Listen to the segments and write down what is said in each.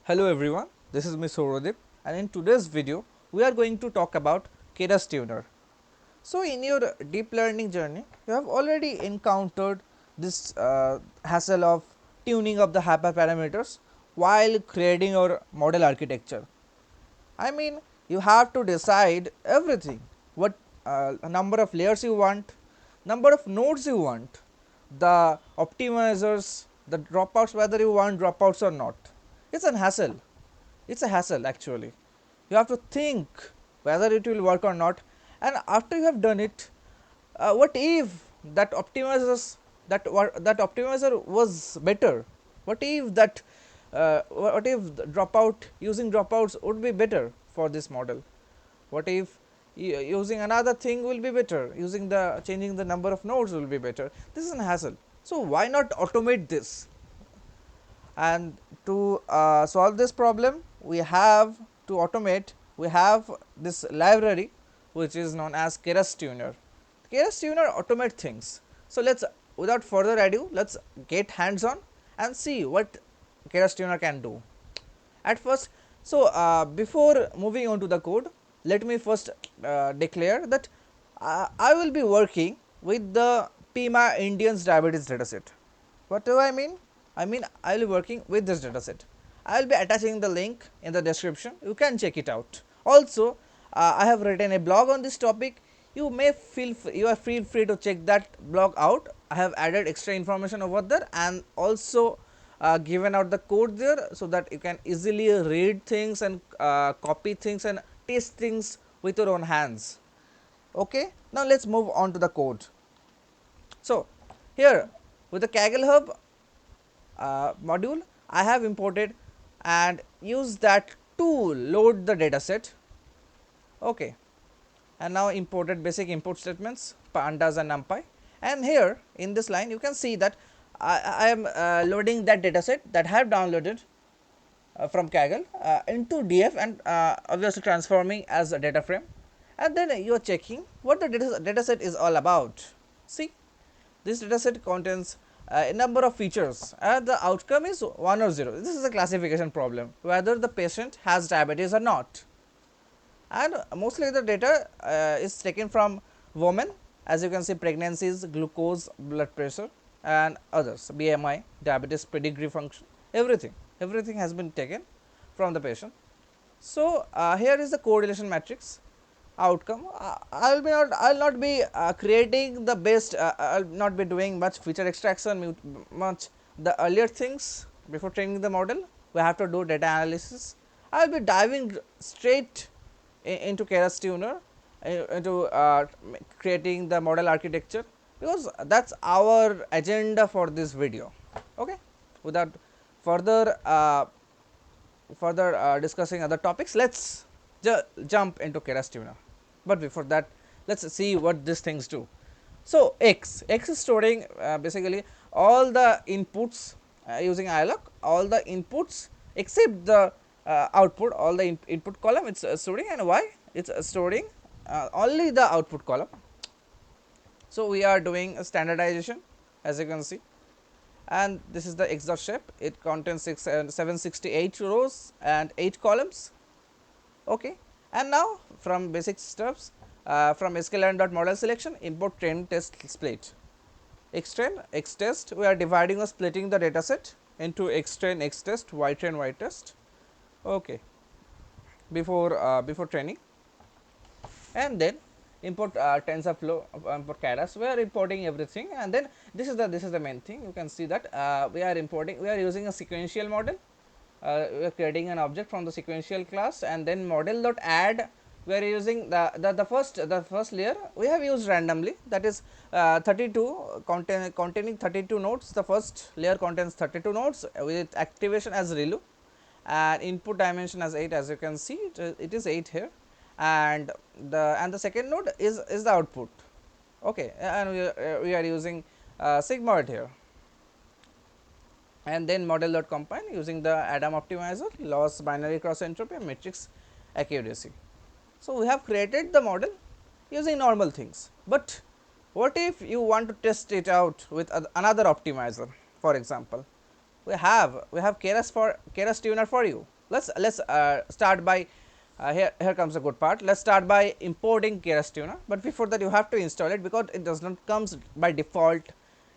Hello everyone, this is Ms. Horodip, and in today's video we are going to talk about Keras Tuner. So in your deep learning journey you have already encountered this hassle of tuning of the hyperparameters while creating your model architecture. I mean, you have to decide everything, what number of layers you want, number of nodes you want, the optimizers, the dropouts, whether you want dropouts or not. It's a hassle. It's a hassle actually. You have to think whether it will work or not, and after you have done it, what if that optimizers that optimizer was better? What if what if the dropout using dropouts would be better for this model? What if using another thing will be better? Using the changing the number of nodes will be better. This is a hassle. So why not automate this? And to solve this problem, we have to automate. We have this library which is known as Keras Tuner. Keras Tuner automate things. So let's, without further ado, let's get hands on and see what Keras Tuner can do. At first, so before moving on to the code, let me first declare that I will be working with the PIMA Indians diabetes dataset. What do I mean? I mean I will be working with this dataset. I will be attaching the link in the description. You can check it out. Also, I have written a blog on this topic. You may you are feel free to check that blog out. I have added extra information over there and also given out the code there so that you can easily read things and copy things and test things with your own hands. Okay, now let's move on to the code. So here with the Kaggle Hub module, I have imported and used that to load the dataset. Okay, and now imported basic import statements pandas and numpy, and here in this line you can see that I am loading that dataset that I have downloaded from Kaggle into df and obviously transforming as a data frame, and then you are checking what the dataset is all about. See, this dataset contains a number of features and the outcome is 1 or 0. This is a classification problem whether the patient has diabetes or not, and mostly the data is taken from women, as you can see pregnancies, glucose, blood pressure and others, BMI, diabetes pedigree function, everything has been taken from the patient. So here is the correlation matrix outcome. I'll not be creating the best, I'll not be doing much feature extraction, much the earlier things before training the model. We have to do data analysis. I'll be diving straight into Keras Tuner, into creating the model architecture, because that's our agenda for this video. Okay, without further discussing other topics, let's jump into Keras Tuner. But before that, let's see what these things do. So x is storing basically all the inputs using iloc, all the inputs except the output, all the input column it's storing, and y it's storing only the output column. So we are doing a standardization, as you can see, and this is the x dot shape. It contains 768 rows and 8 columns. Okay, and now from basic steps, from sklearn.model selection, import train test split. Xtrain xtest, we are dividing or splitting the dataset into xtrain xtest, ytrain ytest. Okay, before training, and then import TensorFlow, import Keras. We are importing everything, and then this is the main thing. You can see that we are using a sequential model. We are creating an object from the sequential class, and then model dot add, we are using the first layer we have used randomly, that is 32 containing 32 nodes. The first layer contains 32 nodes with activation as ReLU and input dimension as 8, as you can see it is 8 here, and the second node is the output. Okay, and we are using sigmoid here, and then model.combine using the Adam optimizer, loss, binary cross entropy and matrix accuracy. So we have created the model using normal things, but what if you want to test it out with another optimizer? For example, we have Keras Tuner for you. Let's start by here comes a good part. Let's start by importing Keras Tuner, but before that you have to install it because it does not comes by default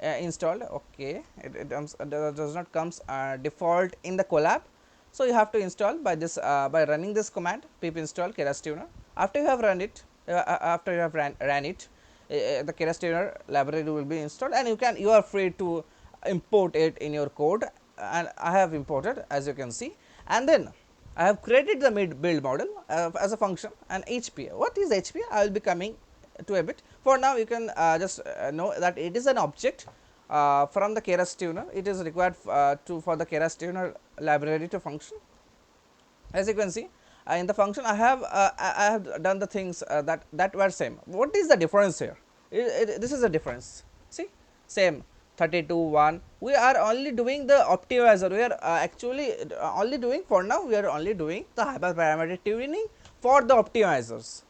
installed. Okay, does not comes default in the collab. So you have to install by this by running this command pip install Keras Tuner. After you have run it, ran it, the Keras Tuner library will be installed, and you are free to import it in your code, and I have imported, as you can see. And then I have created the build model as a function, and HP. What is HP? I will be coming to a bit. For now you can just know that it is an object from the Keras Tuner. It is required for the Keras Tuner library to function. As you can see, in the function I have done the things that were same. What is the difference here? This is the difference. See, same 32 1. We are only doing the optimizer. We are actually only doing, for now we are only doing the hyperparameter tuning for the optimizers.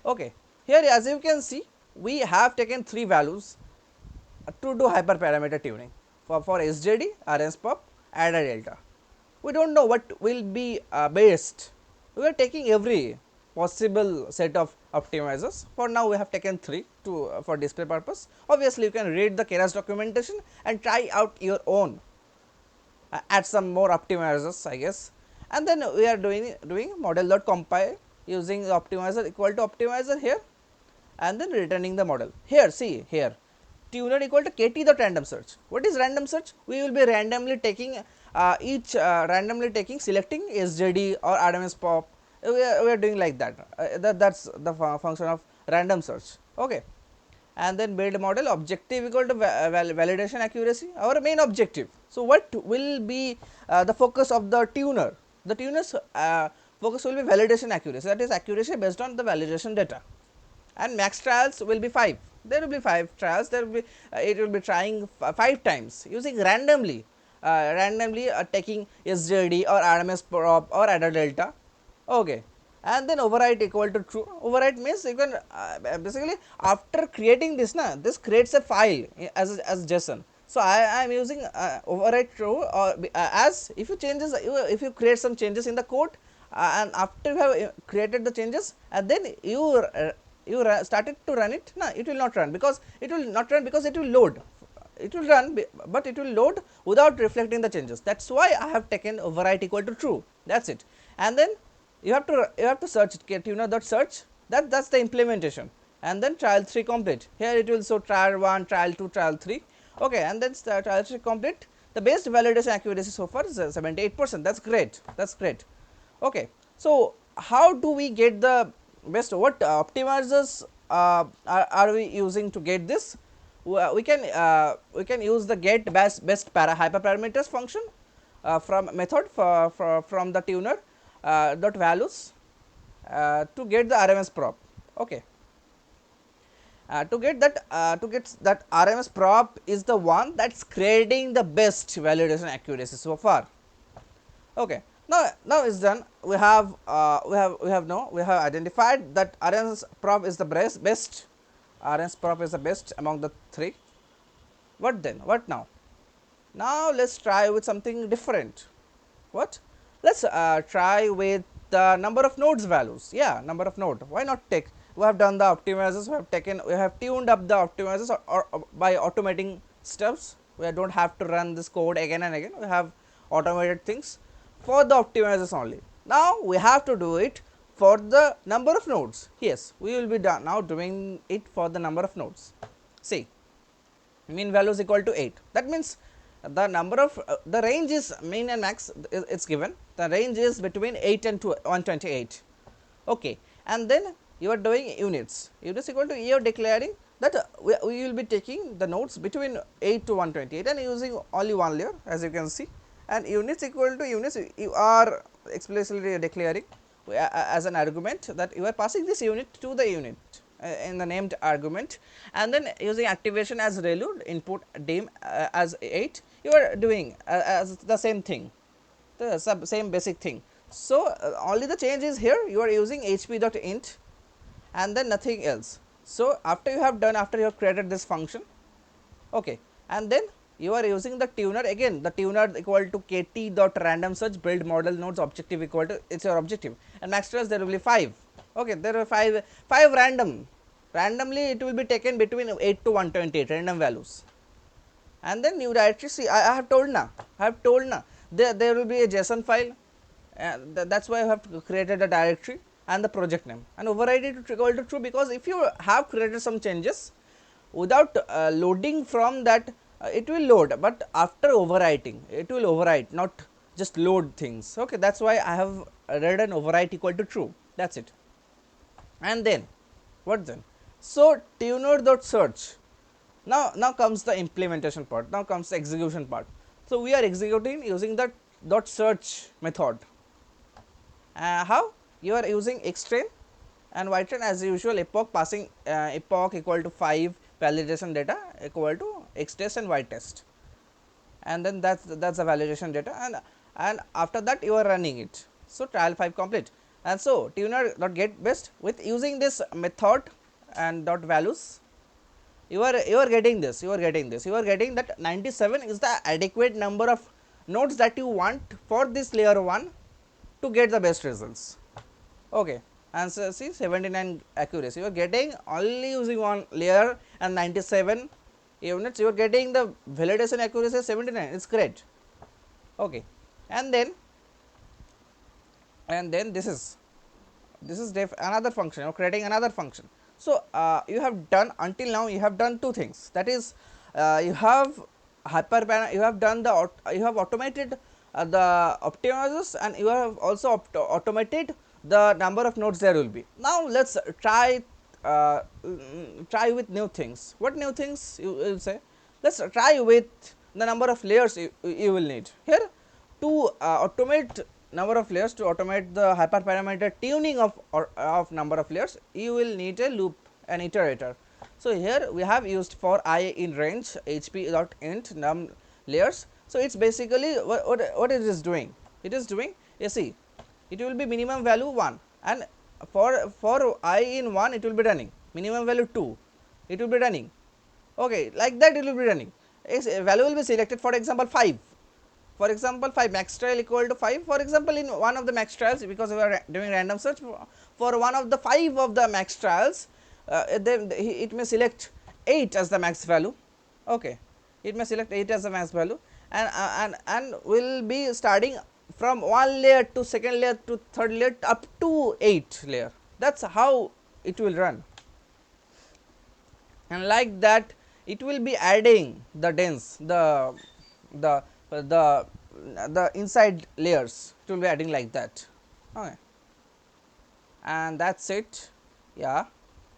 Okay, here as you can see, we have taken 3 values to do hyperparameter tuning for SJD, RSPOP, adder delta. We do not know what will be best. We are taking every possible set of optimizers. For now we have taken 3 to for display purpose. Obviously you can read the Keras documentation and try out your own, add some more optimizers, I guess. And then we are doing model.compile using the optimizer equal to optimizer here, and then returning the model. Here, see here, tuner equal to kt dot random search. What is random search? We will be randomly taking randomly taking selecting SJD or RMS pop. We are doing like that. That's the function of random search. Okay, and then build model objective equal to validation accuracy, our main objective. So what will be the focus of the tuner? The tuner's focus will be validation accuracy, that is accuracy based on the validation data. And max trials will be 5. There will be 5 trials. There will be it will be trying 5 times using randomly taking SJD or RMS prop or adder delta. Okay, and then overwrite equal to true. Overwrite means you can basically after creating this, this creates a file as JSON. So I am using overwrite true, or as if you create some changes in the code, and after you have created the changes, and then you started to run it, it will not run, because it will load. It will run, but it will load without reflecting the changes. That's why I have taken overwrite equal to true. That's it. And then you have to search it, tuner.search. That's the implementation. And then trial 3 complete. Here it will show trial 1, trial 2, trial 3. Okay, and then trial 3 complete. The best validation accuracy so far is 78%. That's great. That's great. Okay, so how do we get the best? What optimizers are we using to get this? We can use the get best hyperparameters function from method from the tuner dot values to get the RMS prop. Okay, to get that RMS prop is the one that's creating the best validation accuracy so far. Okay, now it's done. We have identified that RMS prop is the best. RMS prop is the best among the 3. What then? What now? Now let's try with something different. What? Let's try with the number of nodes values. Yeah, number of node. Why not take? We have done the optimizers. We have tuned up the optimizers or by automating steps. We don't have to run this code again and again. We have automated things for the optimizers only. Now we have to do it for the number of nodes. Yes, we will be now doing it for the number of nodes. See, mean value is equal to 8. That means the number of the range is mean and max, it's given. The range is between 8 and 128. Okay, and then you are doing units. Units equal to, you are declaring that we will be taking the nodes between 8 to 128 and using only one layer, as you can see. And units equal to units, you are explicitly declaring as an argument that you are passing this unit to the unit in the named argument, and then using activation as ReLU, input dim as 8, you are doing as the same thing, the same basic thing. So only the change is here you are using hp.int and then nothing else. So after you have created this function, okay, and then you are using the tuner again. The tuner equal to kt dot random search build model nodes objective equal to, it's your objective, and max trace there will be 5. Okay, there are 5 randomly it will be taken between 8 to 128 random values. And then you directly see, I have told now, there will be a JSON file, and that's why I have created a directory and the project name and override it to equal to true, because if you have created some changes without loading from that, it will load, but after overwriting it will overwrite, not just load things. Okay, that's why I have read an overwrite equal to true, that's it. And then what then? So tuner dot search, now comes the implementation part, now comes the execution part. So we are executing using the dot search method. How? You are using xtrain and ytrain as usual, epoch passing epoch equal to 5 validation data equal to xtest and ytest, and then that's the validation data, and after that you are running it. So trial 5 complete, and so tuner dot get best with using this method and dot values, you are getting this, you are getting that 97 is the adequate number of nodes that you want for this layer 1 to get the best results. Okay, and so see 79 accuracy, you are getting only using one layer and 97 units, you are getting the validation accuracy 79, it's great. Okay, and then this is another function, you are creating another function. So you have done, until now you have done two things, that is you have you have done the you have automated the optimizers, and you have also automated the number of nodes there will be. Now let's try try with new things. What new things you will say? Let's try with the number of layers you will need here to automate number of layers. To automate the hyperparameter tuning of number of layers, you will need a loop, an iterator. So here we have used for I in range hp dot int num layers. So it's basically what it is doing, it is doing, you see, it will be minimum value 1, and for I in 1 it will be running, minimum value 2 it will be running. Okay, like that it will be running. Value will be selected, for example 5, for example 5 max trial equal to 5, for example in one of the max trials, because we are doing random search for one of the 5 of the max trials, then it may select 8 as the max value. Okay, it may select 8 as the max value, and will be starting from one layer to second layer to third layer up to 8 layer. That's how it will run, and like that it will be adding the dense, the the inside layers, it will be adding like that. Okay, and that's it. Yeah,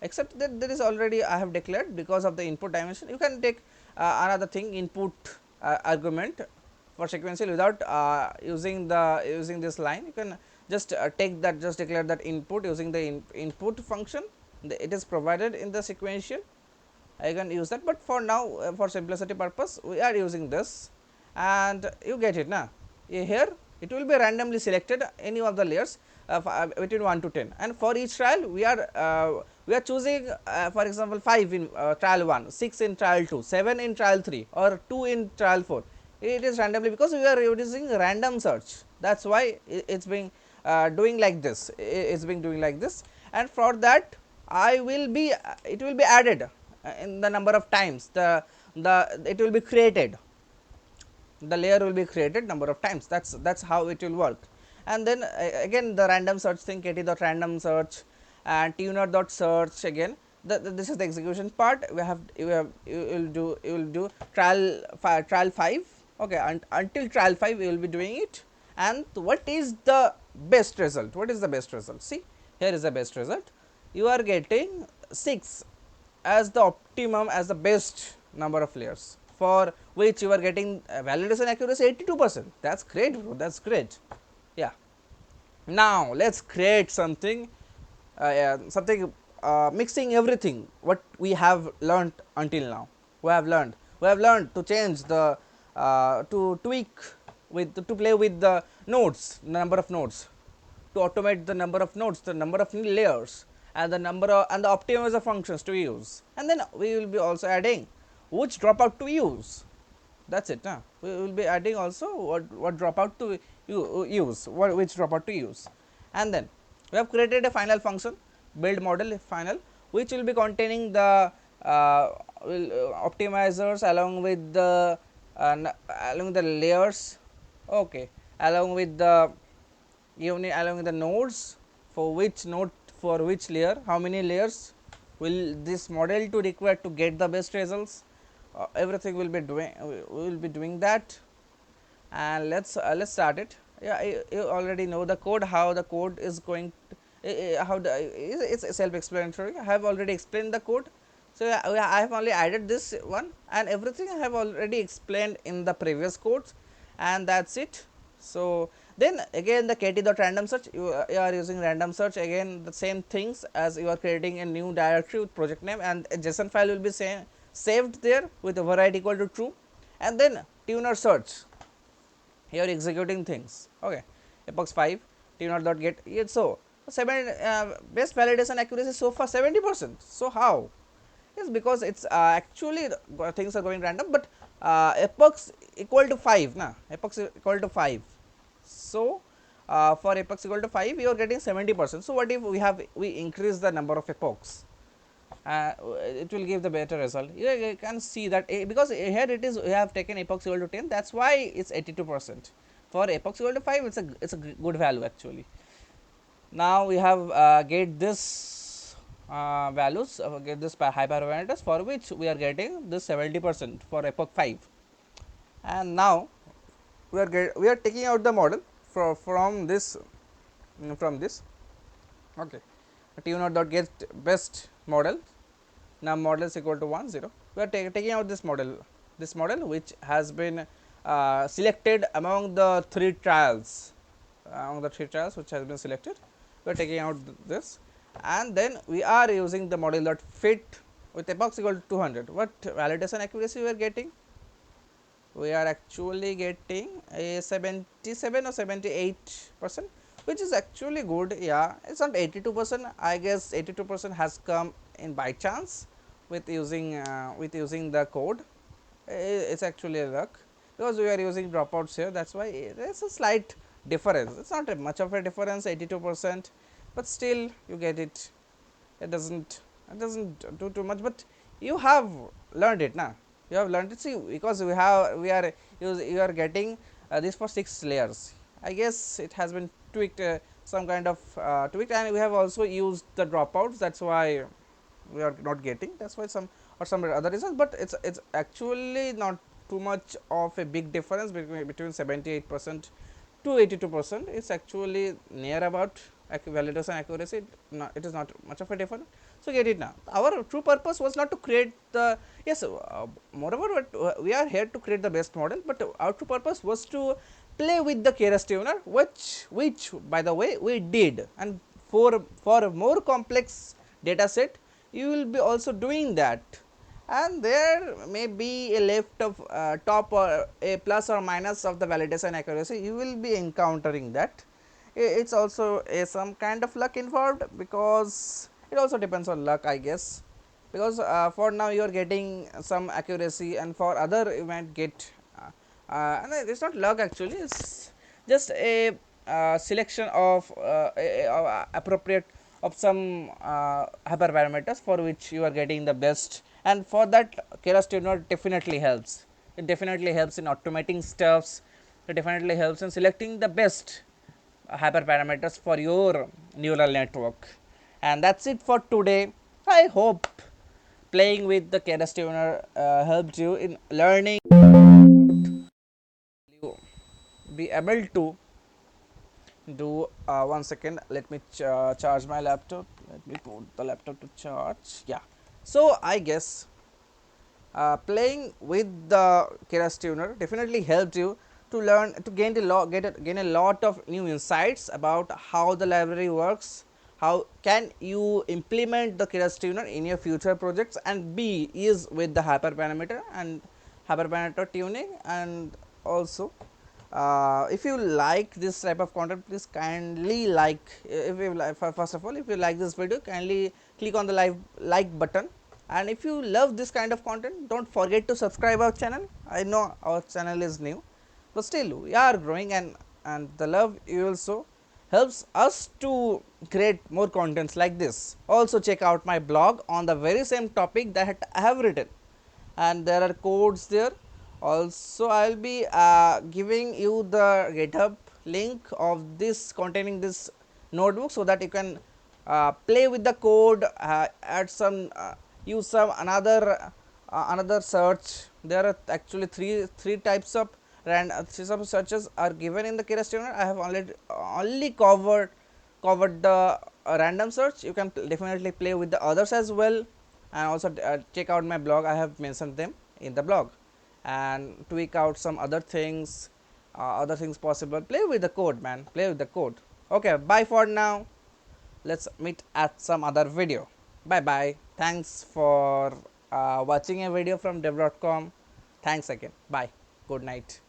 except that there is already I have declared, because of the input dimension you can take another thing, input argument for sequential without using this line. You can just take that, just declare that input using the input function, it is provided in the sequential, I can use that, but for now for simplicity purpose we are using this, and you get it now. Here it will be randomly selected any of the layers between 1 to 10, and for each trial we are choosing for example 5 in trial 1, 6 in trial 2, 7 in trial 3, or 2 in trial 4. It is randomly because we are using random search, that's why it's being doing like this, it's being doing like this. And for that I will be it will be added in the number of times the it will be created, the layer will be created number of times, that's how it will work. And then again the random search thing, kt dot random search and tuner dot search, again this is the execution part. You will do trial 5. Okay, until trial 5 we will be doing it. And what is the best result? What is the best result? See, here is the best result. You are getting 6 as the optimum, as the best number of layers, for which you are getting validation accuracy 82%. That's great, bro, that's great. Yeah, now let's create something mixing everything what we have learnt until now. We have learned to change the to tweak with, to play with the nodes, number of nodes, to automate the number of nodes, the number of layers, and the number of, and the optimizer functions to use. And then we will be also adding which dropout to use. That's it. We will be adding also what dropout to use, which dropout to use. And then we have created a final function, build model final, which will be containing the optimizers along with the along the layers, okay, along with the along with the nodes, for which node, for which layer, how many layers will this model to require to get the best results. Everything will be doing, we will be doing that. And let's start it. Yeah, you already know the code, how the code is going to, how the it's self explanatory. I have already explained the code. So yeah, I have only added this one, and everything I have already explained in the previous codes, and that's it. So then again the kt.random search, you are using random search, again the same things as you are creating a new directory with project name, and a JSON file will be saved there with a variety equal to true. And then tuner search, here executing things, okay, epox 5 tuner dot get it. So 7 best validation accuracy so far 70%. So how? Yes, because it's actually things are going random, but epox equal to 5 na, epox equal to 5. So for epox equal to 5 you are getting 70%. So what if we increase the number of epochs, it will give the better result. You can see that because here it is, we have taken epoch equal to 10, that's why it's 82%. For epoch equal to 5 it's a good value actually. Now we have get this values, get this hyperparameters, for which we are getting this 70% for epoch 5. And now we are taking out the model from this, from this, okay, tuner dot get best model. Now model is equal to 1 0. We are taking out this model which has been selected among the three trials which has been selected. We are taking out this, and then we are using the model dot fit with epoch equal to 200. What validation accuracy we are getting? We are actually getting a 77 or 78%, which is actually good. Yeah, it's not 82%. I guess 82% has come in by chance with using the code. It's actually a luck, because we are using dropouts here, that's why there's a slight difference. It's not much of a difference, 82%, but still you get it. It doesn't do too much, but you have learned it now. You have learned it. See, because you are getting this for 6 layers. I guess it has been tweaked, some kind of tweaked, and we have also used the dropouts. That's why we are not getting. That's why some other reasons, but it's actually not too much of a big difference between 78% to 82%. It's actually near about validation accuracy. It is not much of a difference. So get it now. Our true purpose was not to create the, yes, moreover we are here to create the best model, but our true purpose was to play with the Keras tuner, which by the way we did. And for a more complex data set you will be also doing that, and there may be a left of top or a plus or minus of the validation accuracy, you will be encountering that. It's also some kind of luck involved, because it also depends on luck, I guess, because for now you are getting some accuracy, and for other you might get and it's not luck actually, it's just a selection of appropriate of some hyperparameters for which you are getting the best, and for that Keras tuner definitely helps. It definitely helps in automating stuffs. It definitely helps in selecting the best hyperparameters for your neural network. And that's it for today. I hope playing with the Keras tuner helped you in learning, you be able to do 1 second, let me charge my laptop. Let me put the laptop to charge. Yeah, so I guess playing with the Keras tuner definitely helped you to learn, to gain a lot of new insights about how the library works, how can you implement the Keras tuner in your future projects, and be ease with the hyperparameter and hyperparameter tuning. And also if you like this type of content, please kindly like, if you like, first of all, if you like this video, kindly click on the like button, And if you love this kind of content, don't forget to subscribe our channel. I know our channel is new, but still we are growing, and the love you also helps us to create more contents like this. Also check out my blog on the very same topic that I have written, and there are codes there. Also I'll be giving you the GitHub link of this containing this notebook, so that you can play with the code, add some use some another search. There are actually three types of some searches are given in the Keras Tuner. I have only covered the random search. You can definitely play with the others as well, and also check out my blog. I have mentioned them in the blog, and tweak out some other things possible. Play with the code, man, play with the code. Okay, bye for now. Let's meet at some other video. Bye bye. Thanks for watching a video from dev.com. Thanks again. Bye. Good night.